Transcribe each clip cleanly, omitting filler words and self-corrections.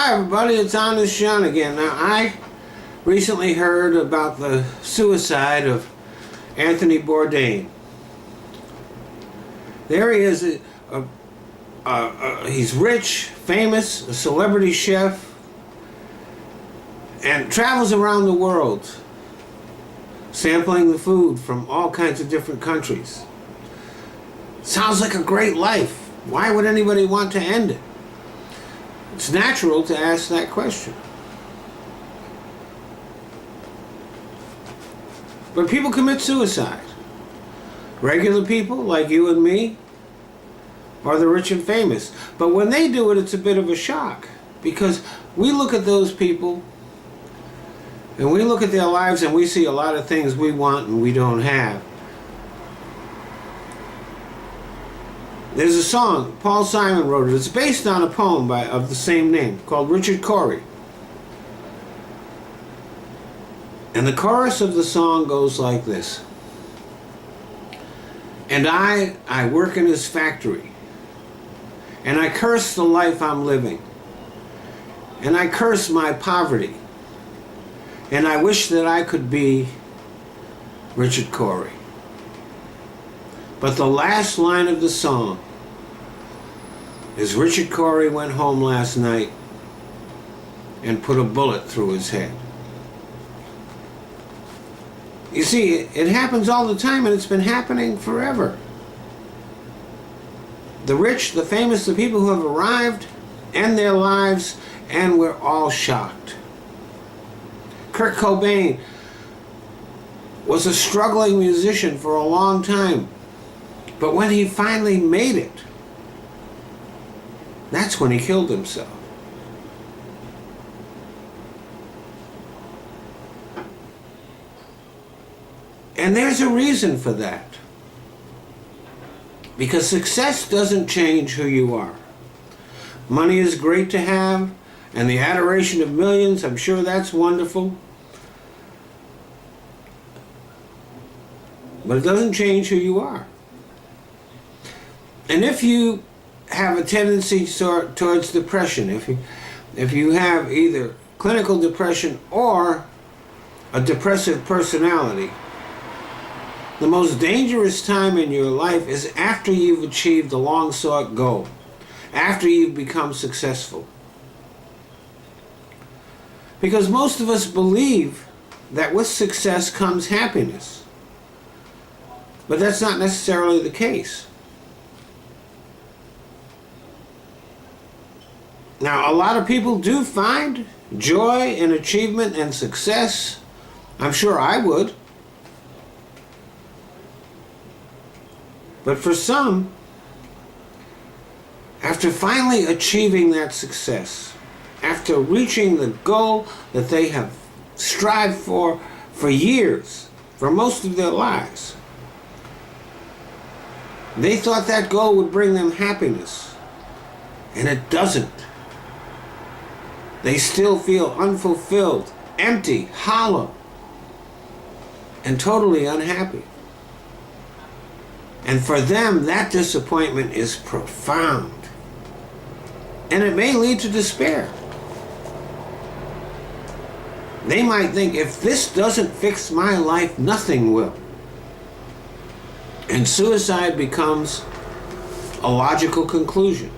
Hi everybody, it's Honest John again. Now I recently heard about the suicide of Anthony Bourdain. There he is, he's rich, famous, a celebrity chef, and travels around the world sampling the food from all kinds of different countries. Sounds like a great life. Why would anybody want to end it? It's natural to ask that question. But people commit suicide. Regular people like you and me, or the rich and famous. But when they do it, it's a bit of a shock, because we look at those people and we look at their lives and we see a lot of things we want and we don't have. There's a song, Paul Simon wrote it. It's based on a poem of the same name called Richard Cory. And the chorus of the song goes like this. And I work in his factory, and I curse the life I'm living, and I curse my poverty, and I wish that I could be Richard Cory. But the last line of the song is, Richard Cory went home last night and put a bullet through his head. You see, it happens all the time, and it's been happening forever. The rich, the famous, the people who have arrived end their lives, and we're all shocked. Kurt Cobain was a struggling musician for a long time. But when he finally made it, that's when he killed himself. And there's a reason for that. Because success doesn't change who you are. Money is great to have, and the adoration of millions, I'm sure that's wonderful. But it doesn't change who you are. And if you have a tendency towards depression, if you have either clinical depression or a depressive personality, the most dangerous time in your life is after you've achieved a long-sought goal, after you've become successful. Because most of us believe that with success comes happiness. But that's not necessarily the case. Now, a lot of people do find joy in achievement and success. I'm sure I would. But for some, after finally achieving that success, after reaching the goal that they have strived for years, for most of their lives, they thought that goal would bring them happiness, and it doesn't. They still feel unfulfilled, empty, hollow, and totally unhappy. And for them, that disappointment is profound. And it may lead to despair. They might think, if this doesn't fix my life, nothing will. And suicide becomes a logical conclusion.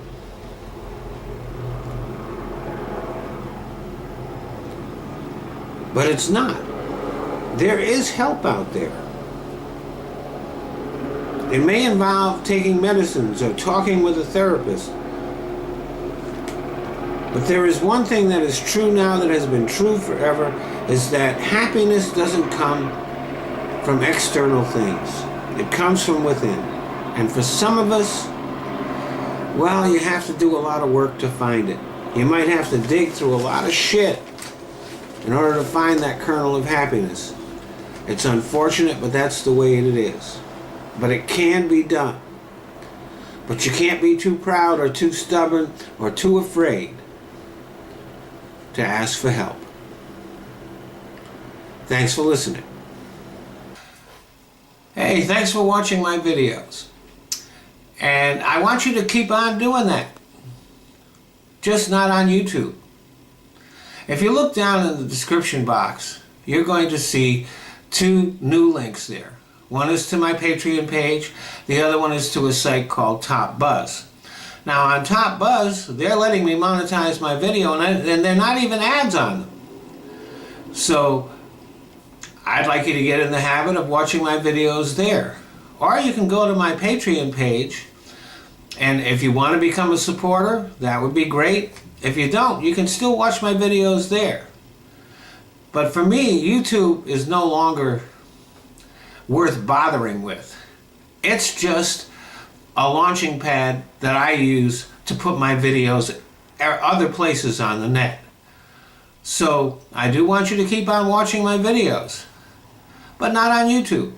But it's not. There is help out there. It may involve taking medicines or talking with a therapist. But there is one thing that is true now, that has been true forever, is that happiness doesn't come from external things. It comes from within. And for some of us, well, you have to do a lot of work to find it. You might have to dig through a lot of shit in order to find that kernel of happiness. It's unfortunate, but that's the way it is. But it can be done. But you can't be too proud or too stubborn or too afraid to ask for help. Thanks for listening. Hey, thanks for watching my videos. And I want you to keep on doing that. Just not on YouTube. If you look down in the description box, you're going to see two new links there. One is to my Patreon page, the other one is to a site called Top Buzz. Now on Top Buzz, they're letting me monetize my video, and they're not even ads on them. So I'd like you to get in the habit of watching my videos there. Or you can go to my Patreon page, and if you want to become a supporter, that would be great. If you don't, you can still watch my videos there. But for me, YouTube is no longer worth bothering with. It's just a launching pad that I use to put my videos other places on the net. So I do want you to keep on watching my videos, but not on YouTube.